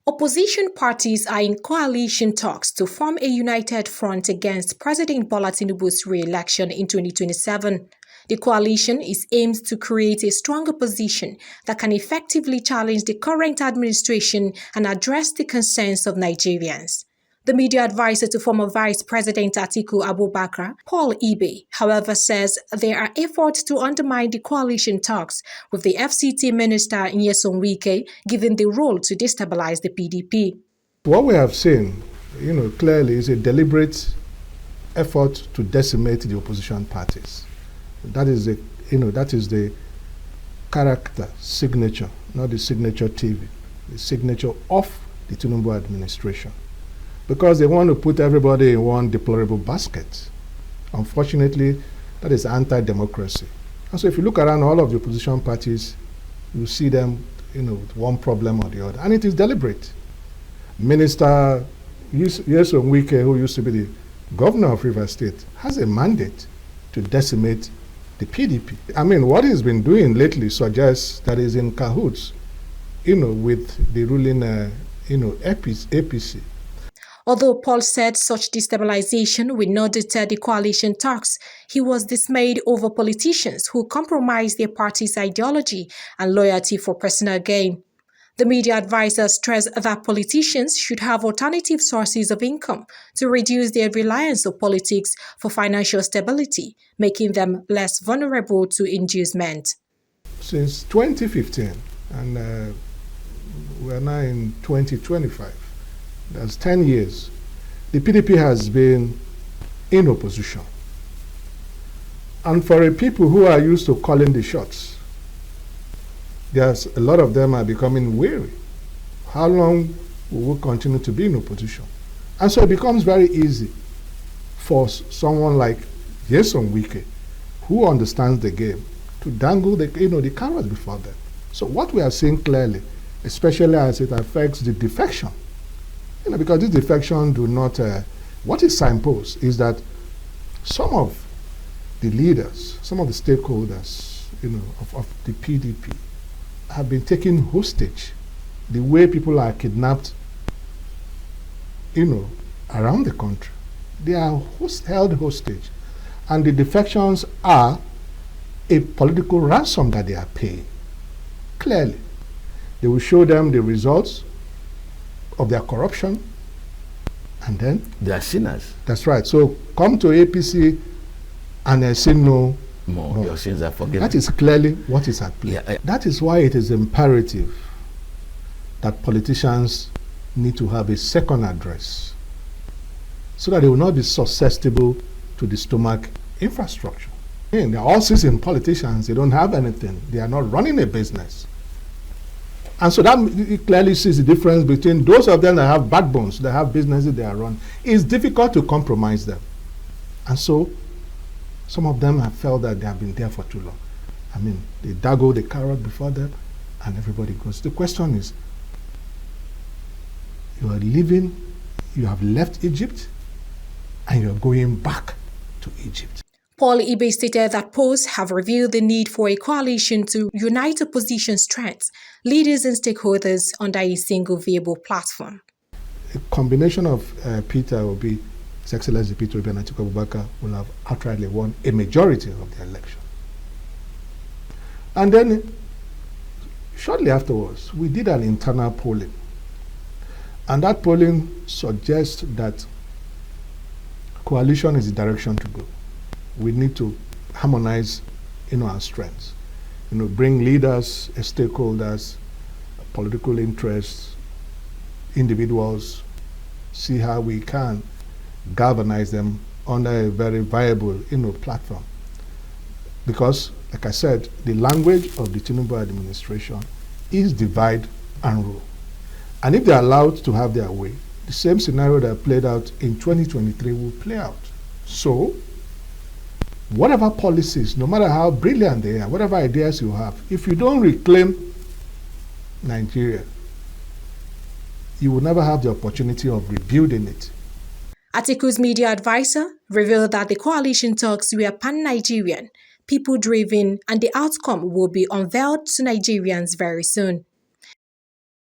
Opposition parties are in coalition talks to form a united front against President Bola Tinubu's re-election in 2027. The coalition is aimed to create a strong opposition that can effectively challenge the current administration and address the concerns of Nigerians. The media advisor to former Vice President Atiku'S, Paul Ibe, however, says there are efforts to undermine the coalition talks, with the FCT Minister Wike given the role to destabilize the PDP. What we have seen, clearly is a deliberate effort to decimate the opposition parties. That is the character signature, not the signature TV, the signature of the Tinubu administration. Because they want to put everybody in one deplorable basket. Unfortunately, that is anti-democracy. And so if you look around all of the opposition parties, you see them, with one problem or the other. And it is deliberate. Minister Wike, who used to be the governor of Rivers State, has a mandate to decimate the PDP. I mean, what he's been doing lately suggests that he's in cahoots, with the ruling, APC. Although Paul said such destabilization will not deter the coalition talks, he was dismayed over politicians who compromise their party's ideology and loyalty for personal gain. The media advisor stressed that politicians should have alternative sources of income to reduce their reliance on politics for financial stability, making them less vulnerable to inducement. Since 2015, and we're now in 2025, that's 10 years, the PDP has been in opposition. And for a people who are used to calling the shots, there's a lot of them are becoming weary. How long will we continue to be in opposition? And so it becomes very easy for someone like Wike, who understands the game, to dangle the carrot before them. So what we are seeing clearly, especially as it affects the defection, because this defection do not, what is signpost is that some of the leaders, some of the stakeholders, of the PDP have been taken hostage the way people are kidnapped, around the country. They are held hostage. And the defections are a political ransom that they are paying. Clearly, they will show them the results of their corruption, and then they are sinners. That's right. So come to APC and sin no more. Your sins are forgiven. That is clearly what is at play. Yeah, that is why it is imperative that politicians need to have a second address, so that they will not be susceptible to the stomach infrastructure. They're all seasoned politicians. They don't have anything. They are not running a business. And so that clearly sees the difference between those of them that have backbones, that have businesses they are run. It's difficult to compromise them. And so some of them have felt that they have been there for too long. I mean, they dangle the carrot before them and everybody goes. The question is, you are leaving, you have left Egypt and you're going back to Egypt. Paul Ibe stated that polls have revealed the need for a coalition to unite opposition strengths, leaders and stakeholders under a single viable platform. A combination of Peter Obi, His Excellency Peter Obi and Atiku'S will have outrightly won a majority of the election. And then, shortly afterwards, we did an internal polling. And that polling suggests that coalition is the direction to go. We need to harmonize, our strengths. Bring leaders, stakeholders, political interests, individuals, see how we can galvanize them under a very viable, platform. Because, like I said, the language of the Tinubu administration is divide and rule. And if they're allowed to have their way, the same scenario that played out in 2023 will play out. So, whatever policies, no matter how brilliant they are, whatever ideas you have, if you don't reclaim Nigeria, you will never have the opportunity of rebuilding it. Atiku'S media advisor revealed that the coalition talks were pan-Nigerian, people-driven, and the outcome will be unveiled to Nigerians very soon.